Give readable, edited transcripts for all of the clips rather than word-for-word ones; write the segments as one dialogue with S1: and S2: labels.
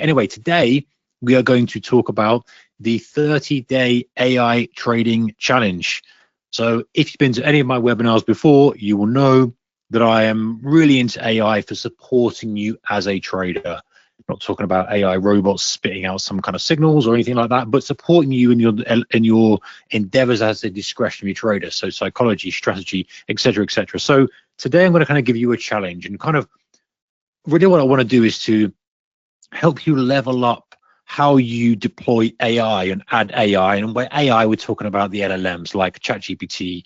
S1: Anyway, today we are going to talk about the 30-day AI trading challenge. So if you've been to any of my webinars before, you will know that I am really into AI for supporting you as a trader. I'm not talking about AI robots spitting out some kind of signals or anything like that, but supporting you in your endeavors as a discretionary trader. So psychology, strategy, etc., etc. So today I'm going to kind of give you a challenge, and kind of really what I want to do is to help you level up how you deploy AI and add AI. And by AI, we're talking about the LLMs like ChatGPT,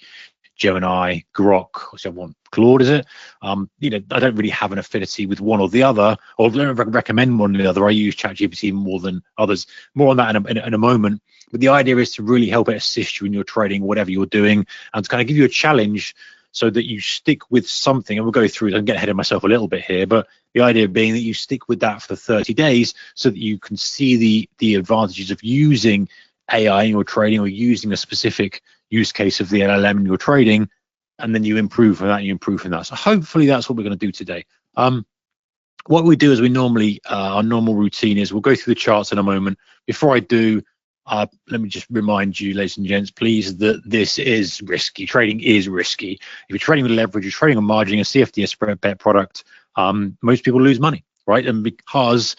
S1: Gemini, Grok, which I want, Claude, is it? I don't really have an affinity with one or the other, or I don't recommend one or the other. I use ChatGPT more than others. More on that in a moment. But the idea is to really help it assist you in your trading, whatever you're doing, and to kind of give you a challenge so that you stick with something. And we'll go through it. I'm getting ahead of myself a little bit here, but the idea being that you stick with that for 30 days so that you can see the advantages of using AI in your trading, or using a specific use case of the LLM in your trading, and then you improve on that and you improve on that. So hopefully that's what we're going to do today. What we do is we normally, our normal routine is we'll go through the charts in a moment. Before I do, let me just remind you, ladies and gents, please, that this is risky. Trading is risky. If you're trading with leverage, you're trading on margining a CFD spread bet product, most people lose money, right? And because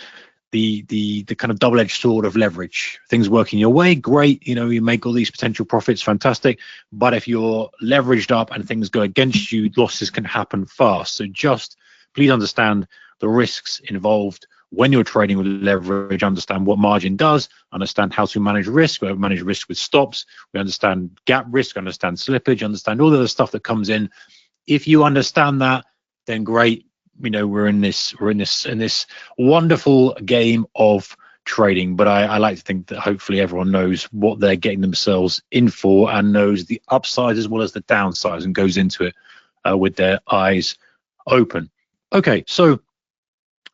S1: the kind of double-edged sword of leverage, things working your way, great, you make all these potential profits, fantastic. But if you're leveraged up and things go against you, losses can happen fast. So just please understand the risks involved when you're trading with leverage. Understand what margin does, understand how to manage risk. We manage risk with stops, we understand gap risk, understand slippage, understand all the other stuff that comes in. If you understand that, then great. We're in this wonderful game of trading. But I like to think that hopefully everyone knows what they're getting themselves in for, and knows the upsides as well as the downsides, and goes into it with their eyes open. Okay, so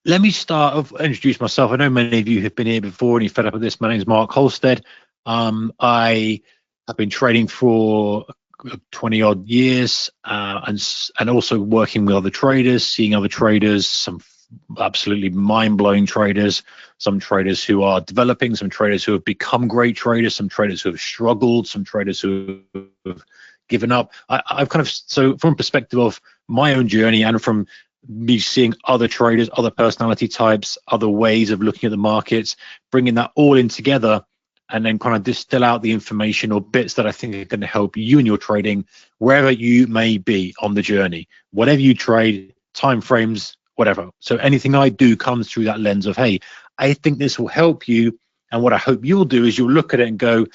S1: let me introduce myself. I know many of you have been here before and you're fed up with this. My name is Mark Holstead. I have been trading for 20 odd years, and also working with other traders, seeing other traders, some absolutely mind-blowing traders, some traders who are developing, some traders who have become great traders, some traders who have struggled, some traders who have given up. I've kind of, so from a perspective of my own journey, and from me seeing other traders, other personality types, other ways of looking at the markets, bringing that all in together, and then kind of distill out the information or bits that I think are going to help you in your trading, wherever you may be on the journey, whatever you trade, time frames, whatever. So anything I do comes through that lens of, hey, I think this will help you. And what I hope you'll do is you'll look at it and go,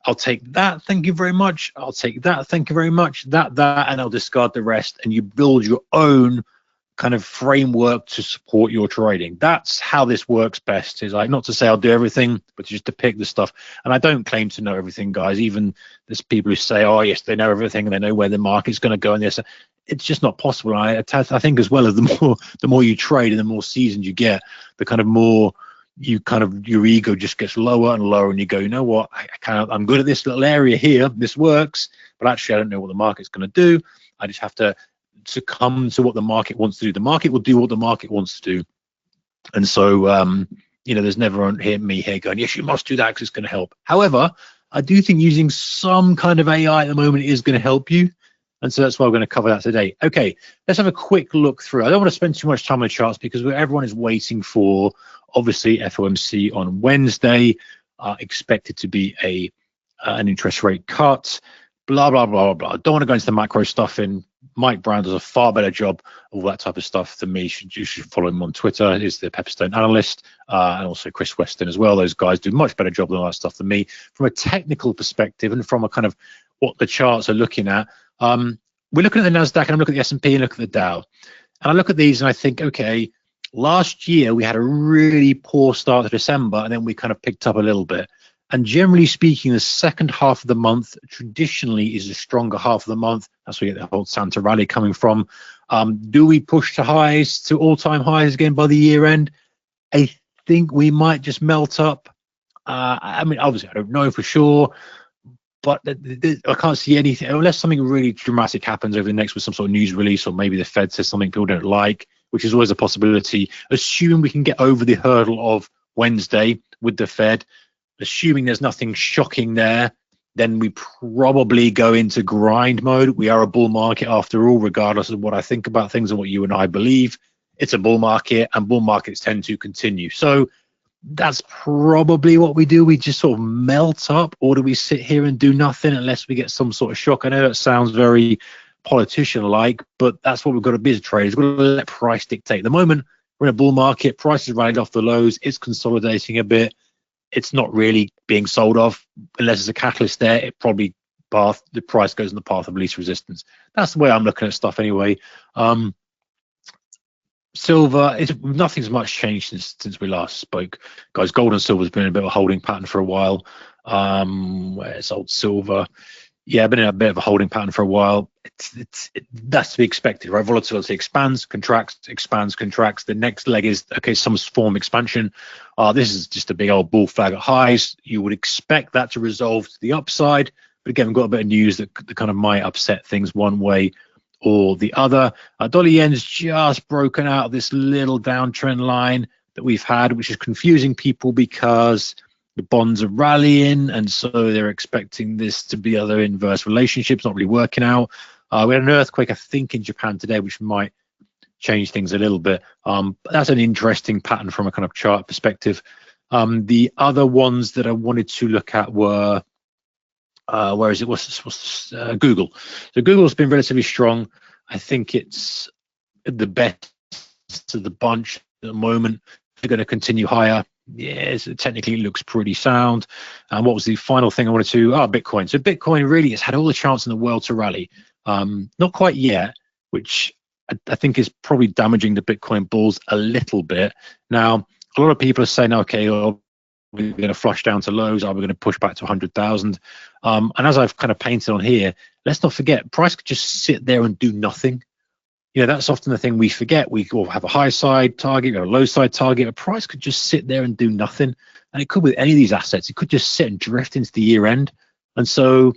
S1: I'll take that, thank you very much. I'll take that, thank you very much. That, and I'll discard the rest. And you build your own kind of framework to support your trading. That's how this works best. Is like, not to say I'll do everything, but just to pick the stuff. And I don't claim to know everything, guys. Even there's people who say, oh yes, they know everything and they know where the market's going to go, and this. It's just not possible. I think as well as the more you trade and the more seasoned you get, the kind of more you kind of, your ego just gets lower and lower, and you go, you know what, I'm good at this little area here, this works, but actually I don't know what the market's going to do. I just have to succumb to what the market wants to do. The market will do what the market wants to do. And so there's never me here going, yes, you must do that because it's going to help. However, I do think using some kind of AI at the moment is going to help you, and so that's why we're going to cover that today. Okay, let's have a quick look through. I don't want to spend too much time on the charts because everyone is waiting for, obviously, FOMC on Wednesday, expected to be an interest rate cut, blah blah blah blah. I don't want to go into the macro stuff. Mike Brown does a far better job of all that type of stuff than me. You should follow him on Twitter. He's the Pepperstone analyst, and also Chris Weston as well. Those guys do a much better job than all that stuff than me. From a technical perspective and from a kind of what the charts are looking at, we're looking at the NASDAQ, and I'm looking at the S&P and look at the Dow. And I look at these and I think, okay, last year we had a really poor start to December, and then we kind of picked up a little bit. And generally speaking, the second half of the month traditionally is a stronger half of the month. That's where you get the whole Santa rally coming from. Do we push to all-time highs again by the year end? I think we might just melt up. I mean, obviously, I don't know for sure, but I can't see anything unless something really dramatic happens over the next with some sort of news release, or maybe the Fed says something people don't like, which is always a possibility. Assume we can get over the hurdle of Wednesday with the Fed, assuming there's nothing shocking there, then we probably go into grind mode. We are a bull market after all, regardless of what I think about things and what you and I believe. It's a bull market, and bull markets tend to continue. So that's probably what we do. We just sort of melt up, or do we sit here and do nothing unless we get some sort of shock? I know that sounds very politician-like, but that's what we've got to be as traders. We've got to let price dictate. At the moment, we're in a bull market. Price is rallied off the lows. It's consolidating a bit. It's not really being sold off unless there's a catalyst there. It probably the price goes in the path of least resistance. That's the way I'm looking at stuff anyway. Silver, nothing's much changed since we last spoke, guys. Gold and silver's been in a bit of a holding pattern for a while. Where's old silver? Yeah, been in a bit of a holding pattern for a while. That's to be expected, right? Volatility expands, contracts, expands, contracts. The next leg is, okay, some form of expansion. This is just a big old bull flag at highs. You would expect that to resolve to the upside, but again, we've got a bit of news that kind of might upset things one way or the other. Dollar yen's just broken out of this little downtrend line that we've had, which is confusing people because the bonds are rallying, and so they're expecting this to be other inverse relationships, not really working out. We had an earthquake, I think, in Japan today, which might change things a little bit. But that's an interesting pattern from a kind of chart perspective. The other ones that I wanted to look at were, where is it? What's Google? So Google's been relatively strong. I think it's the best of the bunch at the moment. They're going to continue higher. Yes, it technically looks pretty sound. And what was the final thing I wanted to? Bitcoin. So Bitcoin really has had all the chance in the world to rally. Not quite yet, which I think is probably damaging the Bitcoin bulls a little bit. Now, a lot of people are saying, okay, well, we're going to flush down to lows. Are we going to push back to 100,000? And as I've kind of painted on here, let's not forget, price could just sit there and do nothing. You know, that's often the thing we forget. We all have a high side target, a low side target. A price could just sit there and do nothing. And it could with any of these assets. It could just sit and drift into the year end. And so,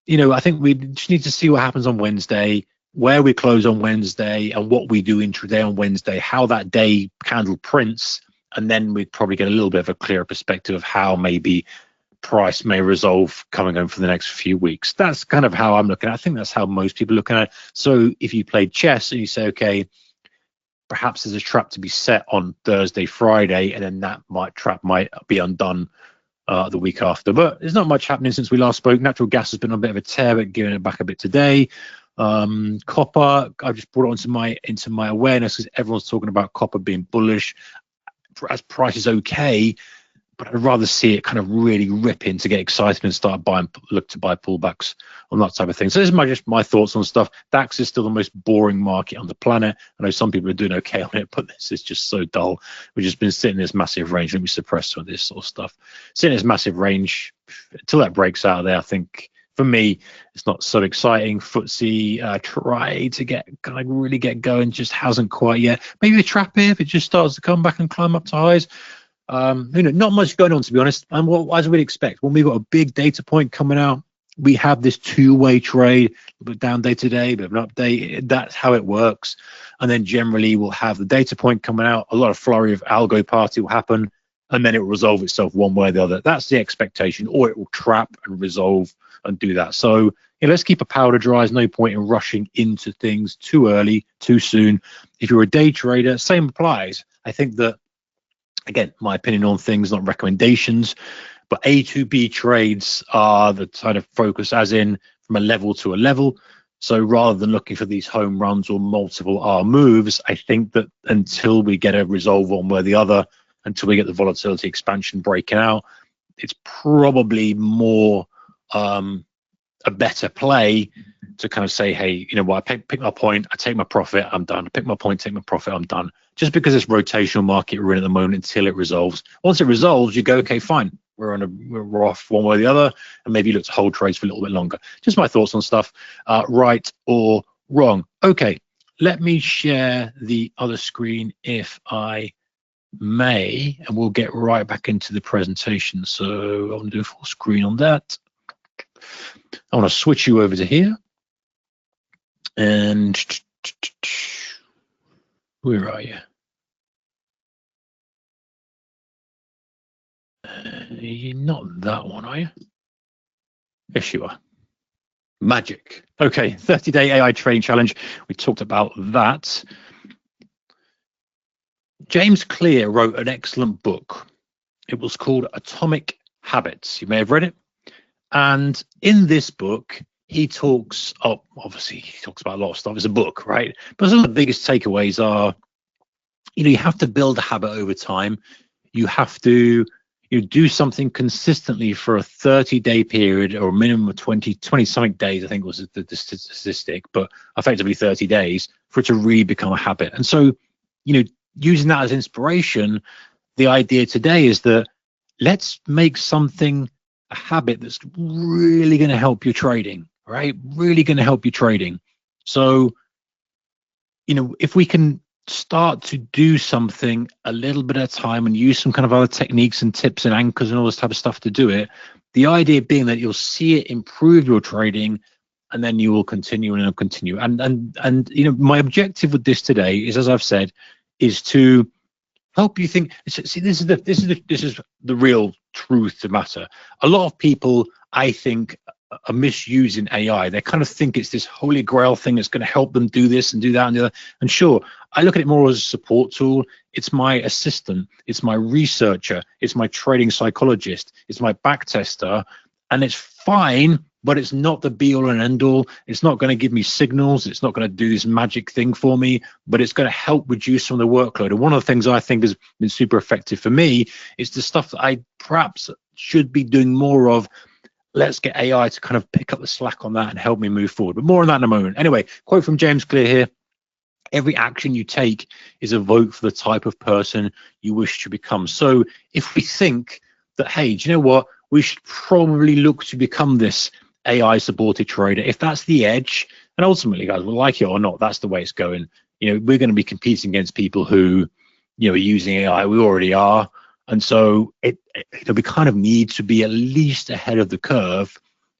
S1: you know, I think we just need to see what happens on Wednesday, where we close on Wednesday, and what we do intraday on Wednesday, how that day candle prints. And then we'd probably get a little bit of a clearer perspective of how maybe price may resolve coming on for the next few weeks. That's kind of how I'm looking at it. I think that's how most people are looking at it. So if you played chess and you say, okay, perhaps there's a trap to be set on Thursday, Friday, and then that trap might be undone the week after. But there's not much happening since we last spoke. Natural gas has been on a bit of a tear, but giving it back a bit today. Copper, I just brought it into my awareness because everyone's talking about copper being bullish. As price is okay, but I'd rather see it kind of really rip in to get excited and start look to buy pullbacks on that type of thing. So this is just my thoughts on stuff. DAX is still the most boring market on the planet. I know some people are doing okay on it, but this is just so dull. We've just been sitting in this massive range. Let me suppress some of this sort of stuff. Sitting in this massive range until that breaks out of there. I think for me, it's not so exciting. FTSE tried to really get going, just hasn't quite yet. Maybe a trap here if it just starts to come back and climb up to highs. Not much going on, to be honest. And as we'd expect, when we've got a big data point coming out, we have this two-way trade, a bit down day to day, a bit of an update. That's how it works. And then generally we'll have the data point coming out, a lot of flurry of algo party will happen, and then it will resolve itself one way or the other. That's the expectation, or it will trap and resolve and do that. So let's keep a powder dry. There's no point in rushing into things too early, too soon. If you're a day trader, same applies. I think that, again, my opinion on things, not recommendations, but A to B trades are the kind of focus, as in from a level to a level. So rather than looking for these home runs or multiple R moves, I think that until we get a resolve one way or the other, until we get the volatility expansion breaking out, it's probably more a better play to kind of say, hey, you know what, I pick my point, I take my profit, I'm done. I pick my point, take my profit, I'm done. Just because it's rotational market we're in at the moment until it resolves. Once it resolves, you go, okay, fine, we're off one way or the other, and maybe you look to hold trades for a little bit longer. Just my thoughts on stuff, right or wrong. Okay, let me share the other screen if I may, and we'll get right back into the presentation. So I'm going to do a full screen on that. I want to switch you over to here. And where are you? You're not that one, are you? Yes, you are. Magic. Okay, 30-day AI training challenge. We talked about that. James Clear wrote an excellent book. It was called Atomic Habits. You may have read it. And in this book, he talks, obviously, he talks about a lot of stuff. It's a book, right? But some of the biggest takeaways are, you have to build a habit over time. You have to do something consistently for a 30-day period or a minimum of 20 something days, I think was the statistic, but effectively 30 days for it to really become a habit. And so, using that as inspiration, the idea today is that let's make something a habit that's really going to help your trading, right? Really going to help you trading. So, if we can start to do something a little bit at a time and use some kind of other techniques and tips and anchors and all this type of stuff to do it, the idea being that you'll see it improve your trading, and then you will continue and continue. And my objective with this today is, as I've said, is to help you think. See, this is the real truth of the matter. A lot of people, I think, are misusing AI. They kind of think it's this holy grail thing that's going to help them do this and do that and do that. And sure, I look at it more as a support tool. It's my assistant, it's my researcher, it's my trading psychologist, it's my back tester, and it's fine, but it's not the be all and end all. It's not going to give me signals. It's not going to do this magic thing for me, but it's going to help reduce some of the workload. And one of the things I think has been super effective for me is the stuff that I perhaps should be doing more of. Let's get AI to kind of pick up the slack on that and help me move forward. But more on that in a moment. Anyway, quote from James Clear here. Every action you take is a vote for the type of person you wish to become. So if we think that, hey, do you know what? We should probably look to become this AI supported trader. If that's the edge, and ultimately, guys, will like it or not, that's the way it's going. We're going to be competing against people who, are using AI. We already are. And so we kind of need to be at least ahead of the curve,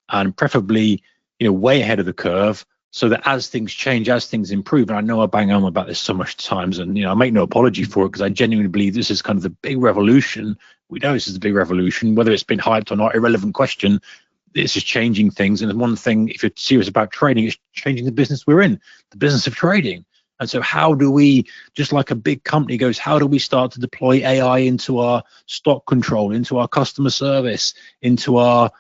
S1: and preferably, way ahead of the curve, so that as things change, as things improve, and I know I bang on about this so much times, and I make no apology for it because I genuinely believe this is kind of the big revolution. We know this is the big revolution, whether it's been hyped or not, irrelevant question. This is changing things, and one thing, if you're serious about trading, is changing the business we're in, the business of trading. And so how do we, just like a big company goes, how do we start to deploy AI into our stock control, into our customer service, into our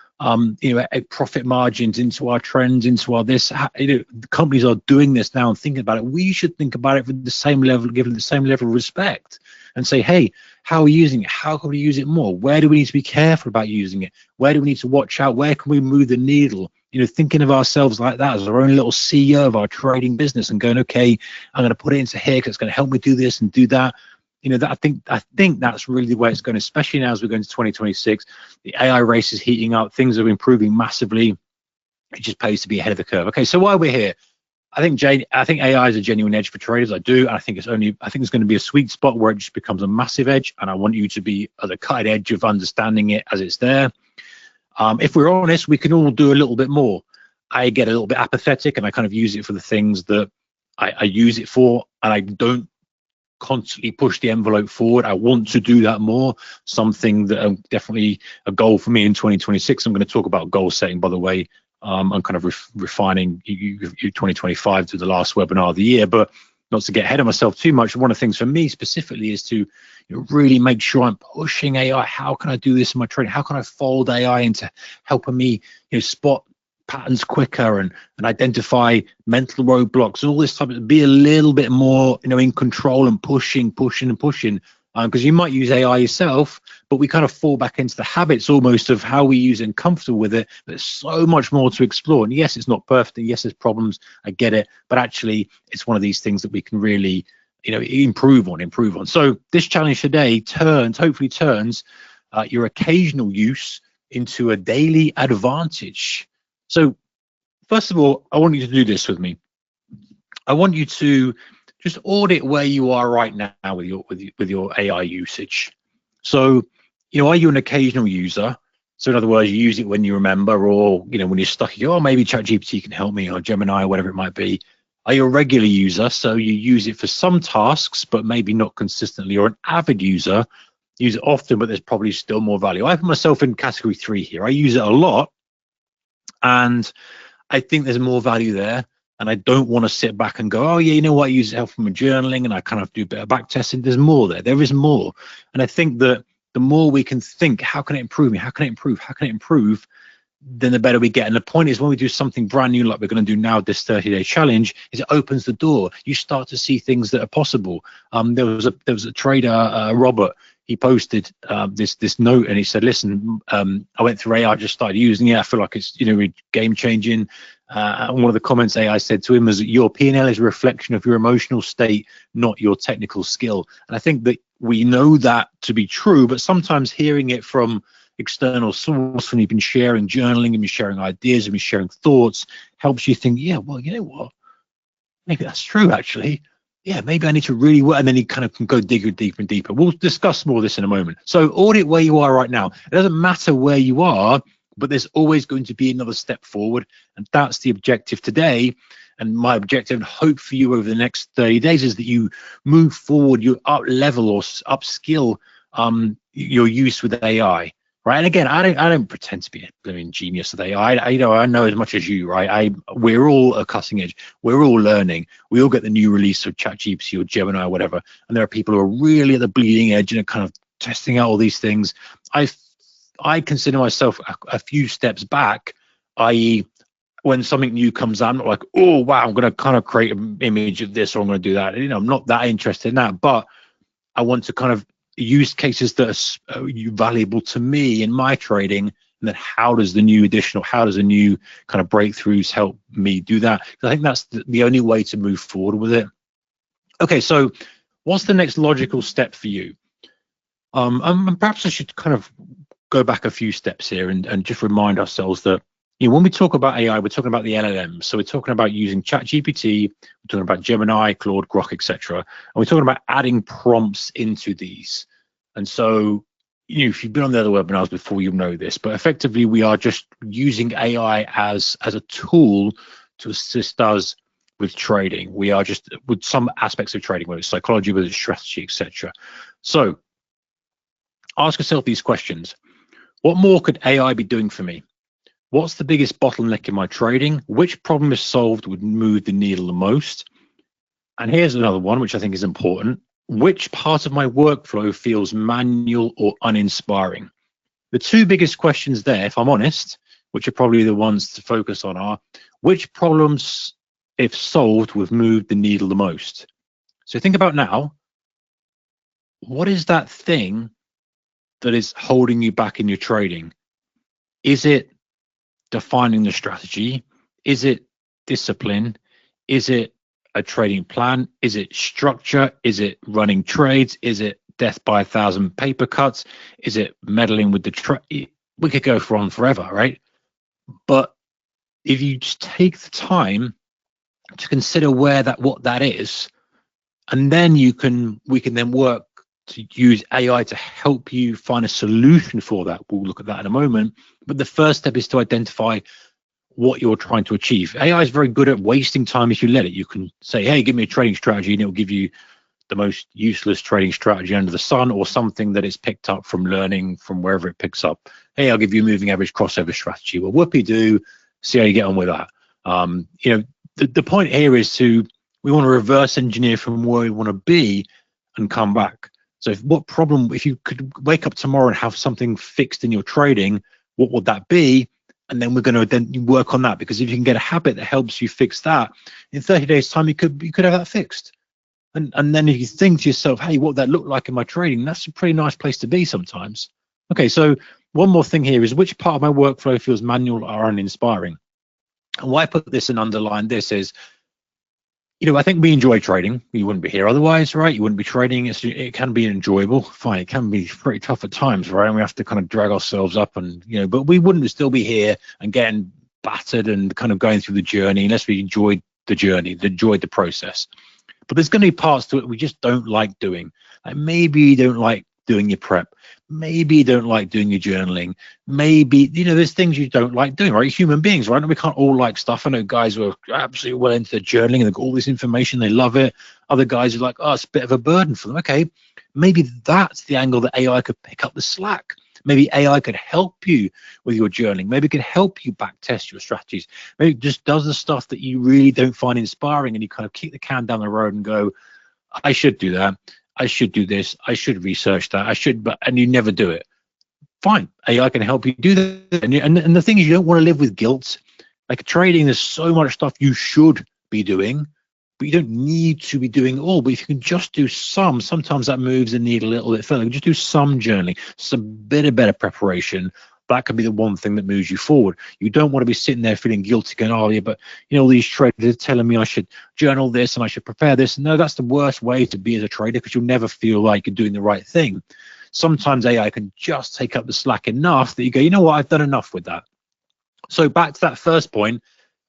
S1: profit margins, into our trends, into our this? Companies are doing this now and thinking about it. We should think about it with the same level, given the same level of respect, and say, hey, how are we using it? How can we use it more? Where do we need to be careful about using it? Where do we need to watch out? Where can we move the needle? Thinking of ourselves like that as our own little CEO of our trading business and going, okay, I'm going to put it into here because it's going to help me do this and do that. That I think that's really the way it's going, especially now as we go into 2026. The AI race is heating up. Things are improving massively. It just pays to be ahead of the curve. Okay, so why we're here. I think AI is a genuine edge for traders. I do. And I think it's going to be a sweet spot where it just becomes a massive edge. And I want you to be at the cutting edge of understanding it as it's there. If we're honest, we can all do a little bit more. I get a little bit apathetic and I kind of use it for the things that I use it for, and I don't constantly push the envelope forward. I want to do that more. Something that definitely a goal for me in 2026. I'm going to talk about goal setting, by the way. I'm kind of refining 2025 to the last webinar of the year, but not to get ahead of myself too much. One of the things for me specifically is to really make sure I'm pushing AI. How can I do this in my trading? How can I fold AI into helping me spot patterns quicker and identify mental roadblocks and all this type of, be a little bit more in control and pushing, because you might use AI yourself, but we kind of fall back into the habits almost of how we use it and comfortable with it. There's so much more to explore. And yes, it's not perfect. And yes, there's problems. I get it. But actually, it's one of these things that we can really, improve on. So this challenge today hopefully turns your occasional use into a daily advantage. So first of all, I want you to do this with me. I want you to just audit where you are right now with your AI usage. So, are you an occasional user? So in other words, you use it when you remember, or when you're stuck, you go, oh, maybe ChatGPT can help me, or Gemini, or whatever it might be. Are you a regular user? So you use it for some tasks, but maybe not consistently, or an avid user. use it often, but there's probably still more value. I put myself in category 3 here. I use it a lot, and I think there's more value there. And I don't want to sit back and go, oh yeah, you know what, I use it help from my journaling, and I kind of do a bit of back testing. There's more there. There is more. And I think that the more we can think, how can it improve me? How can it improve? How can it improve? Then the better we get. And the point is, when we do something brand new, like we're going to do now, this 30-day challenge, is it opens the door. You start to see things that are possible. There was a trader, Robert. He posted this note, and he said, listen, I went through AI, just started using it. I feel like it's game changing. And one of the comments AI said to him was, your P&L is a reflection of your emotional state, not your technical skill. And I think that we know that to be true, but sometimes hearing it from external source, when you've been sharing journaling and been sharing ideas and been sharing thoughts, helps you think, yeah, well, you know what, maybe that's true actually. Yeah, maybe I need to really work. And then you kind of can go deeper and deeper. We'll discuss more of this in a moment. So audit where you are right now. It doesn't matter where you are, but there's always going to be another step forward. And that's the objective today. And my objective and hope for you over the next 30 days is that you move forward, you up level or upskill your use with AI. Right. And again, I don't pretend to be a blooming genius today. I know as much as you, right? We're all a cutting edge. We're all learning. We all get the new release of ChatGPT or Gemini or whatever. And there are people who are really at the bleeding edge and are kind of testing out all these things. I consider myself a few steps back, i.e., when something new comes out, I'm not like, oh wow, I'm going to kind of create an image of this, or I'm going to do that. I'm not that interested in that, but I want to kind of use cases that are valuable to me in my trading, and then how does the new kind of breakthroughs help me do that? I think that's the only way to move forward with it. Okay, so what's the next logical step for you? And perhaps I should kind of go back a few steps here and just remind ourselves that when we talk about AI, we're talking about the LLMs. So we're talking about using ChatGPT, we're talking about Gemini, Claude, Grok, etc. And we're talking about adding prompts into these. And so, if you've been on the other webinars before, you know this, but effectively we are just using AI as a tool to assist us with trading. We are just with some aspects of trading, whether it's psychology, whether it's strategy, etc. So ask yourself these questions. What more could AI be doing for me? What's the biggest bottleneck in my trading? Which problem, if solved, would move the needle the most? And here's another one, which I think is important. Which part of my workflow feels manual or uninspiring? The two biggest questions there, if I'm honest, which are probably the ones to focus on, are which problems, if solved, would move the needle the most? So think about now, what is that thing that is holding you back in your trading? Is it defining the strategy? Is it discipline? Is it a trading plan? Is it structure? Is it running trades? Is it death by 1,000 paper cuts? Is it meddling with the trade? We could go on forever, right? But if you just take the time to consider what that is, and then we can then work to use AI to help you find a solution for that. We'll look at that in a moment. But the first step is to identify what you're trying to achieve. AI is very good at wasting time if you let it. You can say, hey, give me a trading strategy, and it'll give you the most useless trading strategy under the sun, or something that it's picked up from learning from wherever it picks up. Hey, I'll give you a moving average crossover strategy. Well, whoopee-doo, see how you get on with that. The point here is we want to reverse engineer from where we want to be and come back. So if you could wake up tomorrow and have something fixed in your trading, what would that be? And then we're going to then work on that, because if you can get a habit that helps you fix that, in 30 days time, you could have that fixed. And then if you think to yourself, hey, what would that look like in my trading? That's a pretty nice place to be sometimes. Okay, so one more thing here is, which part of my workflow feels manual or uninspiring? And why I put this and underline this is, I think we enjoy trading. You wouldn't be here otherwise, right? You wouldn't be trading. It can be enjoyable. Fine, it can be pretty tough at times, right? And we have to kind of drag ourselves up, and but we wouldn't still be here and getting battered and kind of going through the journey unless we enjoyed the journey, enjoyed the process. But there's going to be parts to it we just don't like doing. Like maybe you don't like doing your prep. maybe you don't like doing your journaling. Maybe, there's things you don't like doing, right? Human beings, right? And we can't all like stuff. I know guys who are absolutely well into their journaling and they've got all this information, they love it. Other guys are like, oh, it's a bit of a burden for them. Okay, maybe that's the angle that AI could pick up the slack. Maybe AI could help you with your journaling. Maybe it could help you back test your strategies. Maybe it just does the stuff that you really don't find inspiring and you kind of kick the can down the road and go, I should do that. I should do this. I should research that. I should, and you never do it. Fine, AI can help you do that. And the thing is, you don't want to live with guilt. Like trading, there's so much stuff you should be doing, but you don't need to be doing it all. But if you can just do some, sometimes that moves the needle a little bit further. Just do some journaling, some bit of better preparation. That could be the one thing that moves you forward. You don't want to be sitting there feeling guilty going, oh yeah, but all these traders are telling me I should journal this and I should prepare this. No, that's the worst way to be as a trader, because you'll never feel like you're doing the right thing. Sometimes AI can just take up the slack enough that you go, you know what, I've done enough with that. So back to that first point,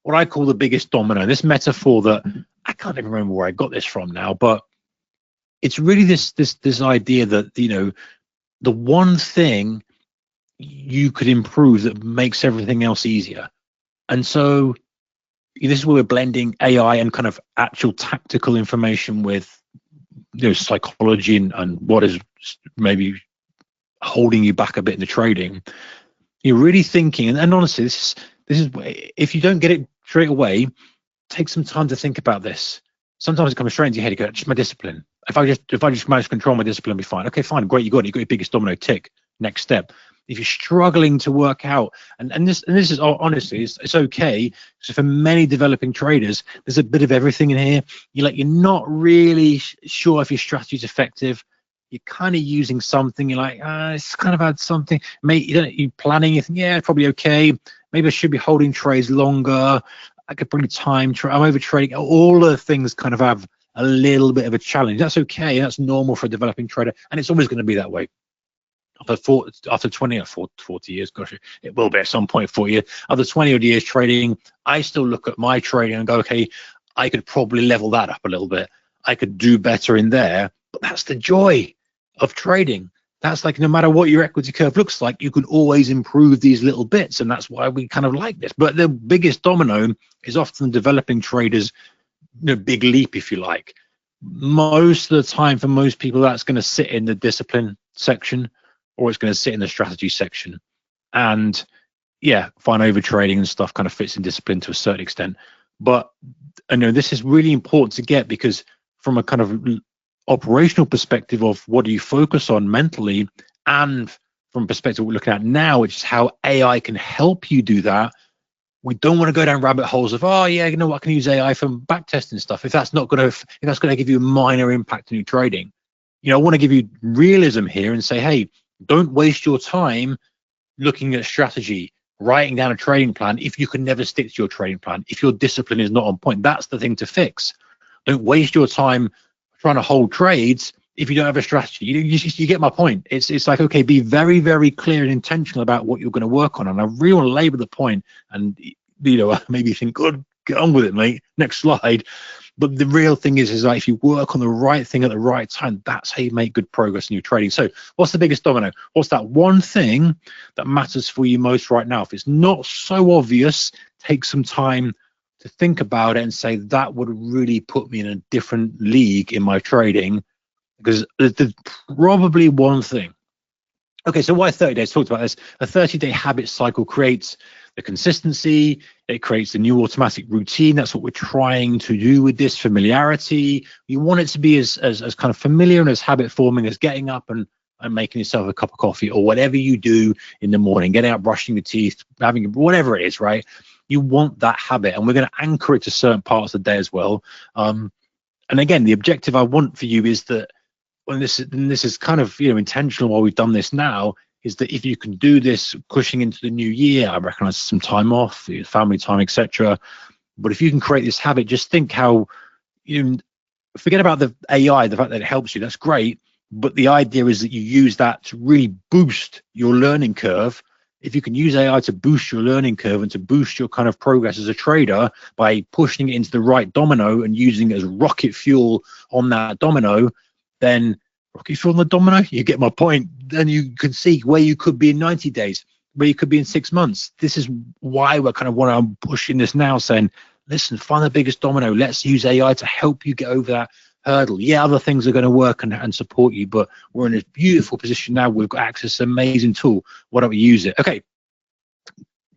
S1: what I call the biggest domino, this metaphor that I can't even remember where I got this from now, but it's really this idea that, the one thing you could improve that makes everything else easier. And so this is where we're blending AI and kind of actual tactical information with psychology and what is maybe holding you back a bit in the trading. You're really thinking, and honestly, this is if you don't get it straight away, take some time to think about this. Sometimes it comes straight into your head. You go, just my discipline. If I just manage to control my discipline, I'll be fine. Okay, fine, great, you got it. You got your biggest domino, tick. Next step. If you're struggling to work out, and this is honestly, it's okay. So for many developing traders, there's a bit of everything in here. You're not really sure if your strategy is effective. You're kind of using something. You're like, it's kind of had something. Maybe you're planning. You think, yeah, probably okay. Maybe I should be holding trades longer. I could bring time. I'm over trading. All the things kind of have a little bit of a challenge. That's okay. That's normal for a developing trader, and it's always going to be that way. After 20 or 40 years, gosh, it will be at some point for you. After 20 odd years trading, I still look at my trading and go, okay, I could probably level that up a little bit. I could do better in there. But that's the joy of trading. That's like, no matter what your equity curve looks like, you can always improve these little bits. And that's why we kind of like this. But the biggest domino is often developing traders, big leap, if you like. Most of the time, for most people, that's going to sit in the discipline section, or it's going to sit in the strategy section. And yeah, fine, over trading and stuff kind of fits in discipline to a certain extent. But I know this is really important to get, because from a kind of operational perspective of what do you focus on mentally, and from perspective we're looking at now, which is how AI can help you do that. We don't want to go down rabbit holes of, oh yeah, I can use AI for back testing stuff. If that's going to give you a minor impact in your trading. I want to give you realism here and say, hey, don't waste your time looking at strategy, writing down a trading plan if you can never stick to your trading plan. If your discipline is not on point, that's the thing to fix. Don't waste your time trying to hold trades if you don't have a strategy. You get my point. It's like, okay, be very, very clear and intentional about what you're going to work on. And I really want to labor the point, and maybe you think, good, get on with it, mate. Next slide. But the real thing is like, if you work on the right thing at the right time, that's how you make good progress in your trading. So what's the biggest domino? What's that one thing that matters for you most right now? If it's not so obvious, take some time to think about it and say, that would really put me in a different league in my trading, because there's probably one thing. Okay, so why 30 days? Talked about this. A 30-day habit cycle creates the consistency. It creates the new automatic routine. That's what we're trying to do with this familiarity. You want it to be as kind of familiar and as habit forming as getting up and making yourself a cup of coffee, or whatever you do in the morning, getting out, brushing your teeth, having whatever it is, right? You want that habit, and we're going to anchor it to certain parts of the day as well. And again, the objective I want for you is that, and this is kind of intentional while we've done this now, is that if you can do this pushing into the new year, I recognize some time off, family time, etc. But if you can create this habit, just think how forget about the AI, the fact that it helps you, that's great. But the idea is that you use that to really boost your learning curve. If you can use AI to boost your learning curve and to boost your kind of progress as a trader by pushing it into the right domino and using it as rocket fuel on that domino, then rocky from the domino. You get my point. Then you can see where you could be in 90 days, where you could be in 6 months. This is why we're kind of what I'm pushing this now, saying, listen, find the biggest domino. Let's use AI to help you get over that hurdle. Yeah, other things are going to work and support you, but we're in a beautiful position now. We've got access to an amazing tool. Why don't we use it? Okay,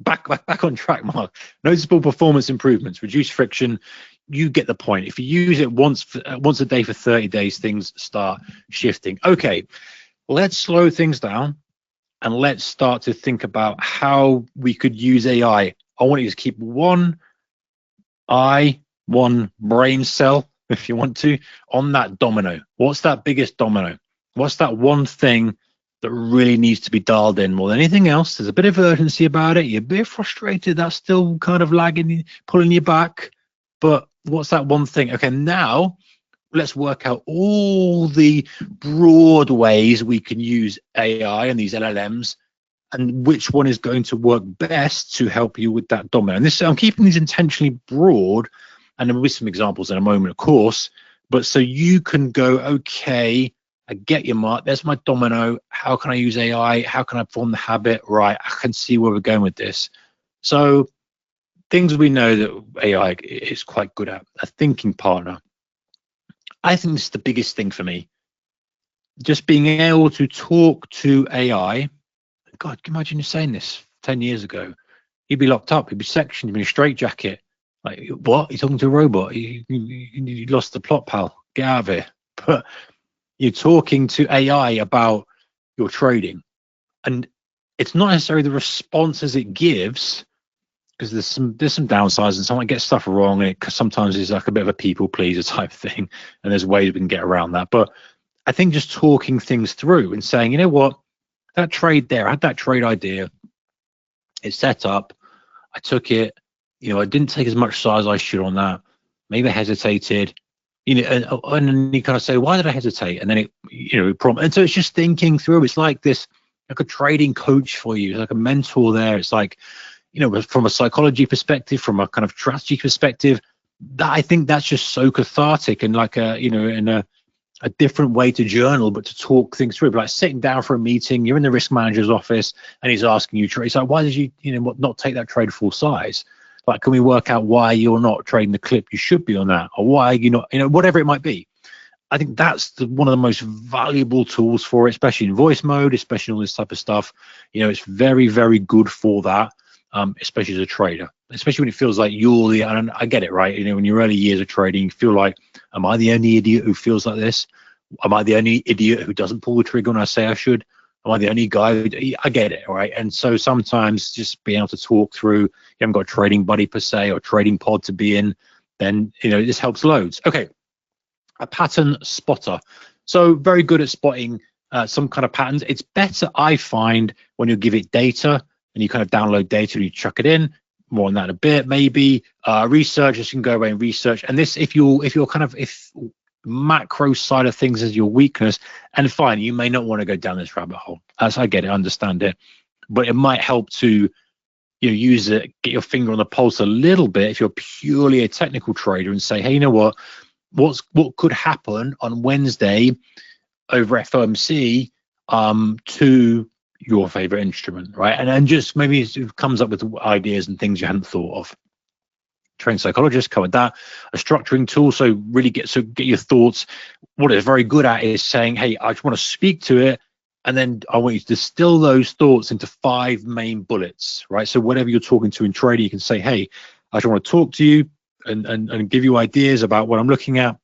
S1: back on track, Mark. Noticeable performance improvements, reduce friction. You get the point. If you use it once a day for 30 days, things start shifting. Okay, let's slow things down and let's start to think about how we could use AI. I want you to keep one brain cell, if you want to, on that domino. What's that biggest domino? What's that one thing that really needs to be dialed in more than anything else? There's a bit of urgency about it. You're a bit frustrated. That's still kind of lagging, pulling you back. But what's that one thing? Okay, now let's work out all the broad ways we can use AI and these LLMs, and which one is going to work best to help you with that domino. And this, I'm keeping these intentionally broad, and there will be some examples in a moment, of course, but so you can go, okay, I get you, Mark. There's my domino. How can I use AI? How can I form the habit? Right, I can see where we're going with this. So things we know that AI is quite good at, a thinking partner. I think this is the biggest thing for me. Just being able to talk to AI. God, can you imagine you saying this 10 years ago? You'd be locked up. You'd be sectioned. You'd be in a straitjacket. Like, what? You're talking to a robot? You lost the plot, pal. Get out of here. But you're talking to AI about your trading, and it's not necessarily the responses it gives, because there's some downsides, and someone gets stuff wrong, and it sometimes is like a bit of a people pleaser type thing, and there's ways we can get around that. But I think just talking things through and saying, you know what, that trade there, I had that trade idea, it's set up, I took it, I didn't take as much size as I should on that, maybe I hesitated, and then you kind of say, why did I hesitate? And then it prompt, and so it's just thinking through. It's like this, like a trading coach for you. It's like a mentor there. It's like, from a psychology perspective, from a kind of strategy perspective, that I think that's just so cathartic, and like a different way to journal, but to talk things through. But like sitting down for a meeting, you're in the risk manager's office, and he's asking you trade. It's like, why did you not take that trade full size? Like, can we work out why you're not trading the clip you should be on that, or why you're not, whatever it might be. I think that's one of the most valuable tools for it, especially in voice mode, especially in all this type of stuff. It's very, very good for that, especially as a trader, especially when it feels like you're the, and I get it, right? In your early years of trading, you feel like, am I the only idiot who feels like this? Am I the only idiot who doesn't pull the trigger when I say I should? Am I the only guy I get it, right? And so sometimes just being able to talk through, you haven't got a trading buddy per se or trading pod to be in, then, this helps loads. Okay, a pattern spotter. So very good at spotting some kind of patterns. It's better, I find, when you give it data and you kind of download data and you chuck it in. More on that in a bit, maybe. Researchers can go away and research. And this, if macro side of things is your weakness, and fine, you may not want to go down this rabbit hole, as I get it, understand it, but it might help to use it, get your finger on the pulse a little bit if you're purely a technical trader, and say, hey, what could happen on Wednesday over FOMC to your favorite instrument, right? And just maybe it comes up with ideas and things you hadn't thought of. Trained psychologist covered that. A structuring tool, so really get your thoughts. What it's very good at is saying, hey, I just want to speak to it, and then I want you to distill those thoughts into 5 main bullets, right? So whatever you're talking to in trading, you can say, hey, I just want to talk to you and give you ideas about what I'm looking at,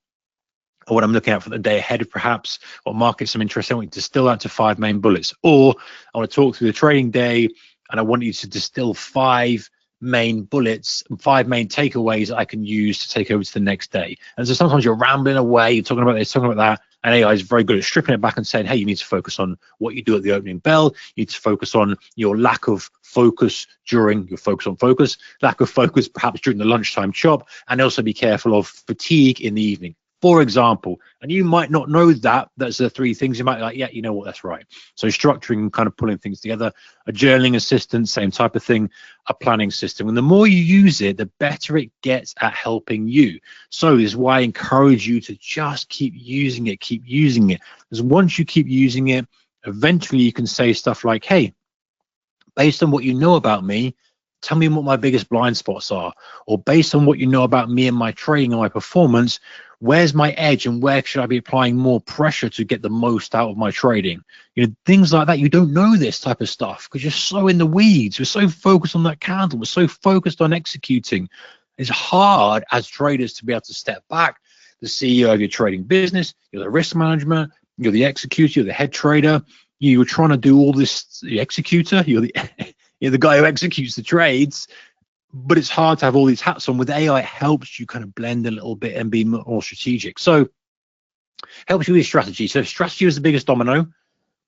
S1: or what I'm looking at for the day ahead, perhaps, what markets I'm interested in. I want you to distill that to 5 main bullets. Or I want to talk through the trading day, and I want you to distill 5 main bullets and 5 main takeaways that I can use to take over to the next day. And so sometimes you're rambling away, you're talking about this, talking about that, and AI is very good at stripping it back and saying, hey, you need to focus on what you do at the opening bell. You need to focus on your lack of focus during your focus, lack of focus perhaps during the lunchtime chop, and also be careful of fatigue in the evening. for example. And you might not know that that's the three things. You might be like, yeah, you know what, that's right. So structuring and kind of pulling things together, a journaling assistant, same type of thing, a planning system. And the more you use it, the better it gets at helping you. So this is why I encourage you to just keep using it, because once you keep using it, eventually you can say stuff like, hey, based on what you know about me, tell me what my biggest blind spots are, or based on what you know about me and my training and my performance, where's my edge and where should I be applying more pressure to get the most out of my trading? You know, things like that. You don't know this type of stuff because you're so in the weeds. We're so focused on that candle. We're so focused on executing. It's hard as traders to be able to step back. The CEO of your trading business, you're the risk management, you're the executor, you're the head trader. You were trying to do all this, the executor, you're the guy who executes the trades, but it's hard to have all these hats on. With AI, it helps you kind of blend a little bit and be more strategic. So helps you with strategy. So if strategy is the biggest domino,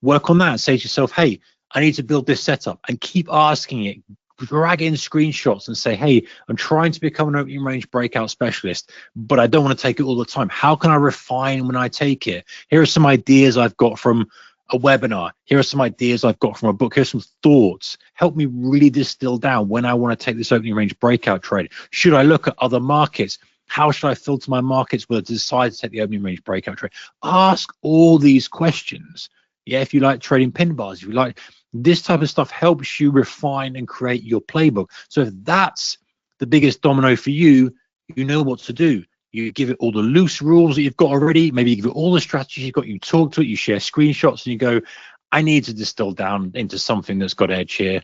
S1: work on that and say to yourself, hey, I need to build this setup, and keep asking it. Drag in screenshots and say, hey, I'm trying to become an opening range breakout specialist, but I don't want to take it all the time. How can I refine when I take it? Here are some ideas I've got from a webinar. Here are some ideas I've got from a book. Here's some thoughts. Help me really distill down when I want to take this opening range breakout trade. Should I look at other markets? How should I filter my markets whether to decide to take the opening range breakout trade? Ask all these questions. Yeah, if you like trading pin bars, if you like this type of stuff, helps you refine and create your playbook. So if that's the biggest domino for you, you know what to do. You give it all the loose rules that you've got already. Maybe you give it all the strategies you've got. You talk to it. You share screenshots, and you go, I need to distill down into something that's got edge here.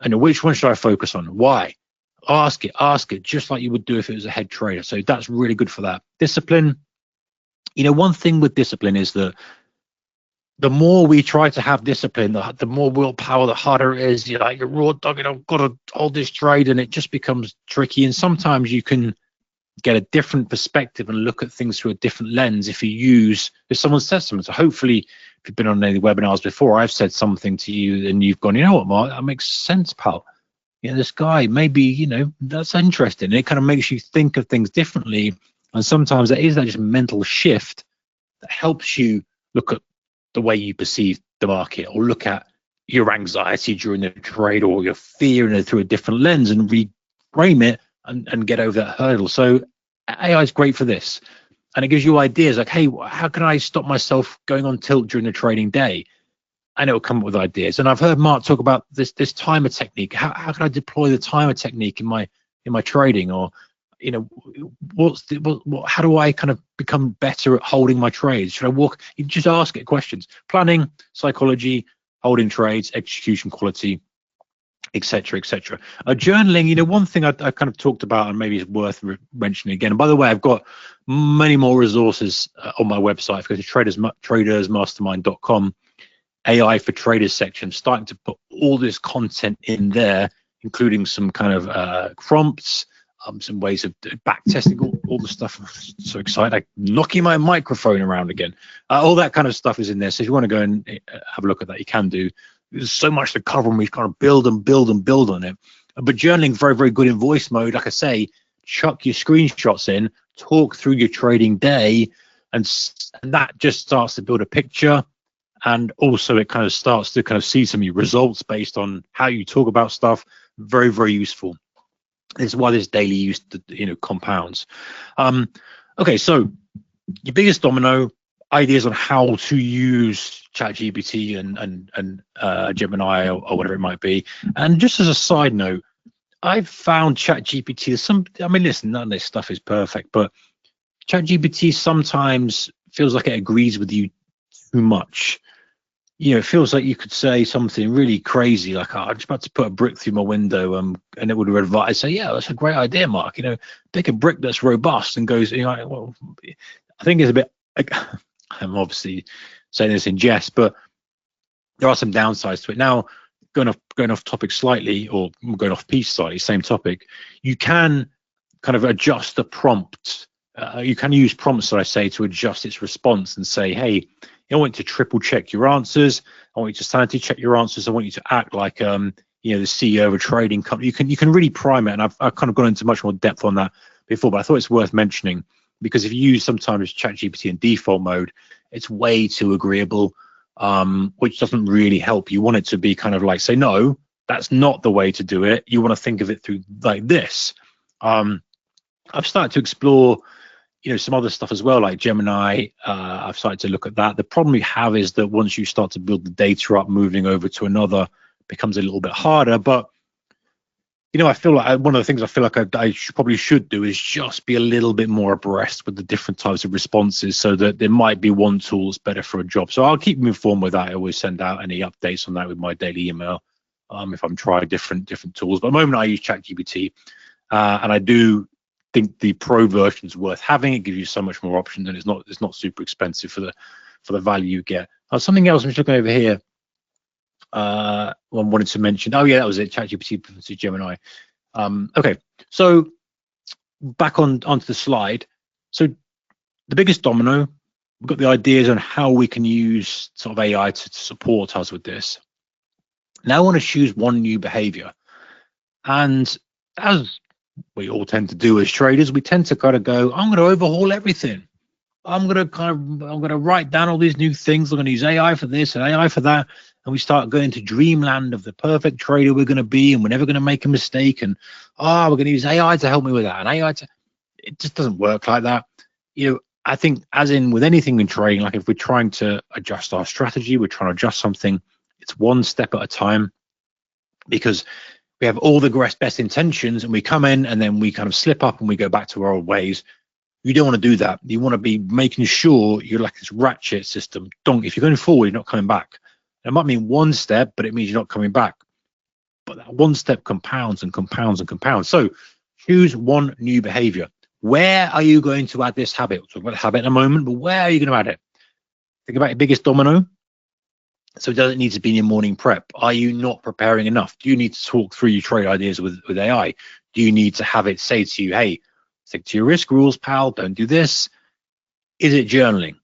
S1: And which one should I focus on? Why? Ask it, just like you would do if it was a head trader. So that's really good for that. Discipline. You know, one thing with discipline is that the more we try to have discipline, the more willpower, the harder it is. You're like, you're raw dogging, I've got to hold this trade, and it just becomes tricky. And sometimes you can get a different perspective and look at things through a different lens if someone says something. So hopefully, if you've been on any webinars before, I've said something to you and you've gone, you know what, Mark, that makes sense, pal. Yeah, this guy, maybe, you know, that's interesting. It kind of makes you think of things differently. And sometimes there is that just mental shift that helps you look at the way you perceive the market, or look at your anxiety during the trade, or your fear through a different lens, and reframe it and get over that hurdle. So AI is great for this, and it gives you ideas like, hey, how can I stop myself going on tilt during the trading day? And it'll come up with ideas. And I've heard Mark talk about this timer technique. How can I deploy the timer technique in my trading? Or, you know, how do I kind of become better at holding my trades? Should I walk? You just ask it questions. Planning, psychology, holding trades, execution quality, etc., etc. Journaling, you know, one thing I kind of talked about, and maybe it's worth mentioning again. And by the way, I've got many more resources on my website. If you go to tradersmastermind.com, AI for Traders section, starting to put all this content in there, including some kind of prompts, some ways of back testing, all the stuff. I'm so excited, I'm knocking my microphone around again. All that kind of stuff is in there. So if you want to go and have a look at that, you can do. There's so much to cover, and we've got to build on it. But journaling, very, very good in voice mode. Like I say, chuck your screenshots in, talk through your trading day, and that just starts to build a picture. And also it kind of starts to kind of see some of your results based on how you talk about stuff. Very, very useful. This is why this daily use, you know, compounds. Okay, so your biggest domino, ideas on how to use ChatGPT and Gemini or whatever it might be. And just as a side note, I've found ChatGPT, I mean, listen, none of this stuff is perfect, but ChatGPT sometimes feels like it agrees with you too much. You know, it feels like you could say something really crazy, like, oh, I'm just about to put a brick through my window, and it would advise, say, yeah, that's a great idea, Mark. You know, pick a brick that's robust, and goes, you know, well, I think it's a bit, I'm obviously saying this in jest, but there are some downsides to it. Now, going off topic slightly, or going off piece slightly, same topic, you can kind of adjust the prompt. You can use prompts, that I say, to adjust its response and say, hey, I want you to triple check your answers. I want you to sanity check your answers. I want you to act like, you know, the CEO of a trading company. You can really prime it. And I've kind of gone into much more depth on that before, but I thought it's worth mentioning because if you use sometimes ChatGPT in default mode, it's way too agreeable, which doesn't really help. You want it to be kind of like, say, no, that's not the way to do it. You want to think of it through like this. I've started to explore, some other stuff as well, like Gemini. I've started to look at that. The problem we have is that once you start to build the data up, moving over to another becomes a little bit harder. But I feel like one of the things I feel like I probably should do is just be a little bit more abreast with the different types of responses, so that there might be one tool that's better for a job. So I'll keep moving forward with that. I always send out any updates on that with my daily email if I'm trying different tools. But at the moment I use ChatGPT, and I do think the pro version is worth having. It gives you so much more options, and it's not super expensive for the value you get. Something else I'm just looking over here. I wanted to mention. Oh yeah, that was it. ChatGPT to Gemini. Okay, so back onto the slide. So the biggest domino. We've got the ideas on how we can use sort of AI to support us with this. Now I want to choose one new behavior, and as we all tend to do as traders, we tend to kind of go, I'm going to overhaul everything. I'm going to write down all these new things. I'm going to use AI for this and AI for that. And we start going to dreamland of the perfect trader we're going to be, and we're never going to make a mistake. And we're going to use AI to help me with that. And it just doesn't work like that. I think, as in with anything in trading, like if we're trying to adjust our strategy, we're trying to adjust something, it's one step at a time, because we have all the best intentions and we come in and then we kind of slip up and we go back to our old ways. You don't want to do that. You want to be making sure you're like this ratchet system. If you're going forward, you're not coming back. It might mean one step, but it means you're not coming back. But that one step compounds and compounds and compounds. So choose one new behavior. Where are you going to add this habit? We'll talk about habit in a moment, but where are you going to add it? Think about your biggest domino. So does it need to be in your morning prep? Are you not preparing enough? Do you need to talk through your trade ideas with AI? Do you need to have it say to you, hey, stick to your risk rules, pal, don't do this? Is it journaling?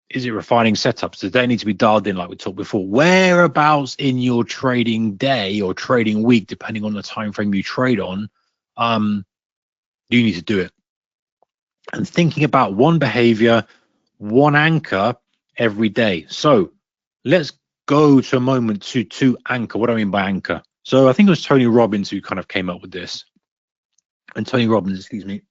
S1: Is it refining setups? Does that need to be dialed in like we talked before? Whereabouts in your trading day or trading week, depending on the time frame you trade on, do you need to do it? And thinking about one behavior, one anchor every day. So let's go to a moment to anchor. What do I mean by anchor? So I think it was Tony Robbins who kind of came up with this. And Tony Robbins, excuse me.